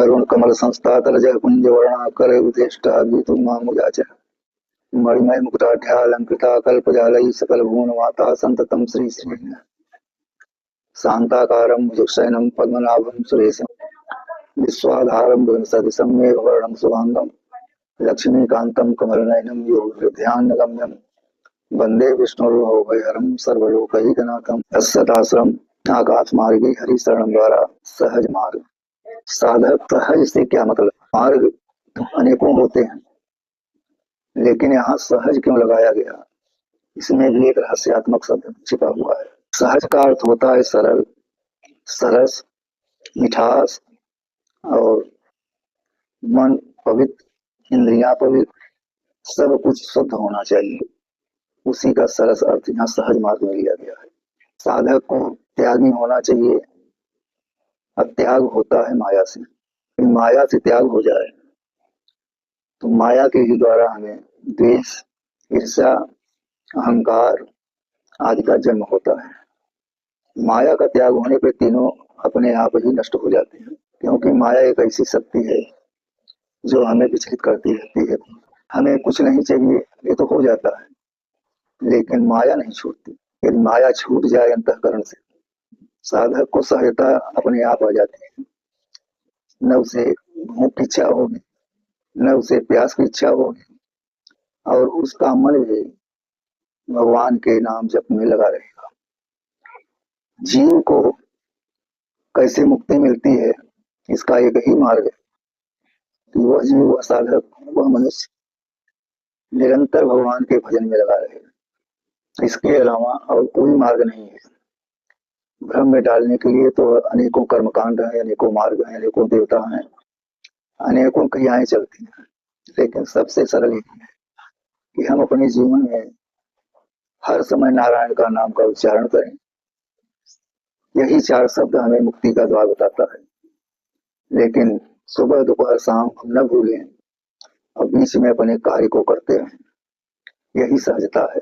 अरुण कमल संस्था तलजय कुंज वर्णा करे उदेष्टा गीतु मामुजाच मणिमय मुकुटाढ्यालंकृता कल्पजालयी सकल भुवन माता संततम श्री श्री शांताकारं भुजगशयनं पद्मनाभं सुरेशं विश्वाधारं गगनसदृशं मेघवर्णं शुभांगं लक्ष्मीकान्तं कमलनयनं योगिहृदयान्नगम्यं वंदे विष्णुर्भवभयहरं सर्वलोकैकनाथं तत्सदाश्रम आकाशमार्गे हरिशरण द्वारा सहज मार्ग। साधक सहज से क्या मतलब? मार्ग तो अनेकों होते हैं, लेकिन यहाँ सहज क्यों लगाया गया? इसमें भी एक रहस्यात्मक शब्द छिपा हुआ है। सहज का अर्थ होता है सरल, सरस, मिठास और मन पवित्र, इंद्रियां पवित्र, सब कुछ शुद्ध होना चाहिए। उसी का सरस अर्थ यहाँ सहज मार्ग में लिया गया है। साधक को त्यागी होना चाहिए। त्याग होता है माया से। माया से त्याग हो जाए तो माया के ही द्वारा हमें द्वेष, ईर्ष्या, अहंकार आदि का जन्म होता है। माया का त्याग होने पर तीनों अपने आप ही नष्ट हो जाते हैं, क्योंकि माया एक ऐसी शक्ति है जो हमें विचलित करती रहती है। हमें कुछ नहीं चाहिए ये तो हो जाता है, लेकिन माया नहीं छूटती। यदि माया छूट जाए अंतःकरण से, साधक को सहजता अपने आप आ जाती है। न उसे भूख की इच्छा होगी, न उसे प्यास की इच्छा होगी, और उसका मन भी भगवान के नाम जप में लगा रहेगा। जीव को कैसे मुक्ति मिलती है, इसका एक ही मार्ग है कि वह जीव, वह साधक, वह मनुष्य निरंतर भगवान के भजन में लगा रहेगा। इसके अलावा और कोई मार्ग नहीं है। भ्रम में डालने के लिए तो अनेकों कर्मकांड हैं, अनेकों मार्ग हैं, अनेकों देवता हैं, अनेकों क्रियाएं चलती हैं, लेकिन सबसे सरल यही है कि हम अपने जीवन में हर समय नारायण का नाम का उच्चारण करें। यही चार शब्द हमें मुक्ति का द्वार बताता है। लेकिन सुबह दोपहर शाम हम न भूलें और बीच में अपने कार्य को करते रहें। यही सहजता है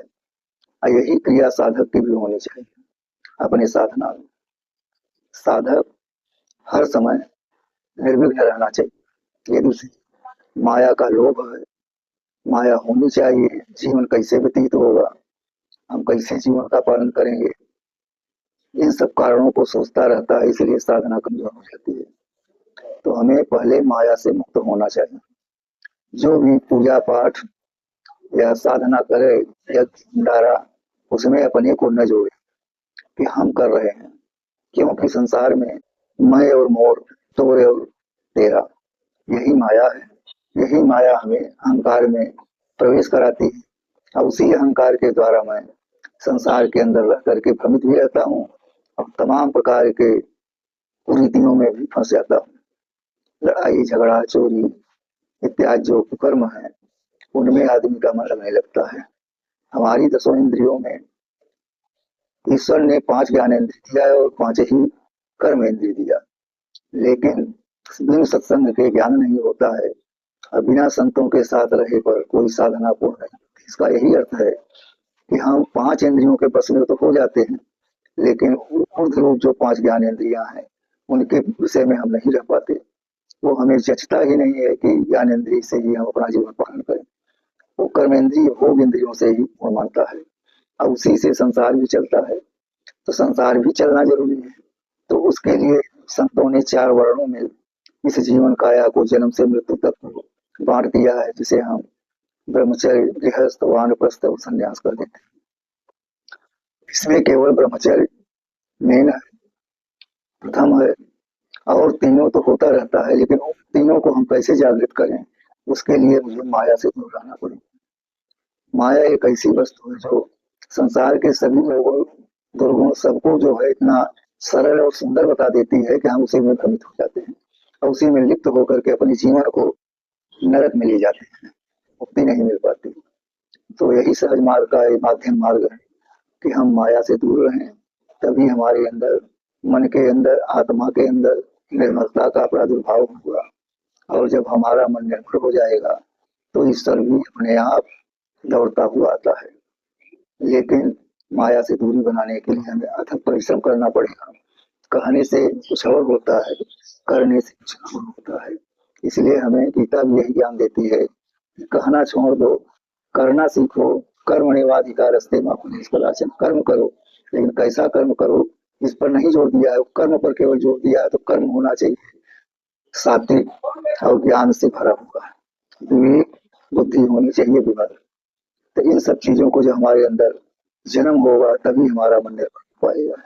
और यही क्रिया साधक की भी होनी चाहिए। अपने साधना में साधक हर समय निर्विघ्न रहना चाहिए। यदि उसे माया का लोभ है, माया होनी चाहिए, जीवन कैसे व्यतीत होगा, हम कैसे जीवन का पालन करेंगे, इन सब कारणों को सोचता रहता है, इसलिए साधना कमजोर हो जाती है। तो हमें पहले माया से मुक्त होना चाहिए। जो भी पूजा पाठ या साधना करे या भंडारा, उसमें अपने को न जोड़े कि हम कर रहे हैं, क्योंकि संसार में मैं और मोर, तोरे और तेरा, यही माया है। यही माया हमें अहंकार में प्रवेश कराती है और उसी अहंकार के द्वारा मैं संसार के अंदर रह करके भ्रमित भी रहता हूँ और तमाम प्रकार के कुरीतियों में भी फंस जाता हूँ। लड़ाई झगड़ा चोरी इत्यादि जो कुकर्म है, उनमें आदमी का मन लगने लगता है। हमारी 10 इंद्रियों में ईश्वर ने 5 ज्ञानेंद्रिय दिया है और 5 ही कर्म इंद्रिय दिया, लेकिन बिन सत्संग के ज्ञान नहीं होता है और बिना संतों के साथ रहे पर कोई साधना पूर्ण नहीं। इसका यही अर्थ है कि हम 5 इंद्रियों के बस में तो हो जाते हैं, लेकिन ऊर्ध्व रूप जो 5 ज्ञानेंद्रियां हैं, उनके विषय में हम नहीं रह पाते। वो हमें जचता ही नहीं है कि ज्ञानेंद्रिय से ही हम अपना जीवन पालन करें। वो कर्मेंद्रिय भोग इंद्रियों से ही वो मानता है और उसी से संसार भी चलता है। तो संसार भी चलना जरूरी है। तो उसके लिए संतों ने 4 वर्णों में इस जीवन काया को जन्म से मृत्यु तक बांट दिया है, जिसे हम ब्रह्मचर्य, गृहस्थ, वानप्रस्थ और संन्यास कर देते हैं। इसमें केवल ब्रह्मचर्य मेन है, प्रथम है, और तीनों तो होता रहता है, लेकिन तीनों को हम कैसे जागृत करें, उसके लिए मुझे माया से दूर रहना पड़ेगा। माया एक ऐसी वस्तु है जो संसार के सभी लोगों, दुर्गुण सबको जो है इतना सरल और सुंदर बता देती है कि हम उसी में भ्रमित हो जाते हैं और उसी में लिप्त होकर के अपने जीवन को नरक में ले जाते हैं, मुक्ति नहीं मिल पाती। तो यही सहज मार्ग का एक माध्यम मार्ग है कि हम माया से दूर रहें, तभी हमारे अंदर, मन के अंदर, आत्मा के अंदर निर्मलता का प्रादुर्भाव होगा। और जब हमारा मन निर्मल हो जाएगा तो ईश्वर भी अपने आप दौड़ता हुआ आता है। लेकिन माया से दूरी बनाने के लिए हमें अथक परिश्रम करना पड़ेगा। कहने से कुछ और होता है, करने से कुछ और होता है। इसलिए हमें गीता भी यही ज्ञान देती है कि कहना छोड़ दो, करना सीखो। कर्मण्येवाधिकारस्ते मा फलेषु कदाचन। कर्म करो, लेकिन कैसा कर्म करो इस पर नहीं जोर दिया है, कर्म पर केवल जोर दिया है। तो कर्म होना चाहिए सात्विक और ज्ञान से भरा हुआ, विवेक बुद्धि होनी चाहिए विमल। तो इन सब चीजों को जो हमारे अंदर जन्म होगा तभी हमारा मन निर्भर हो पाएगा।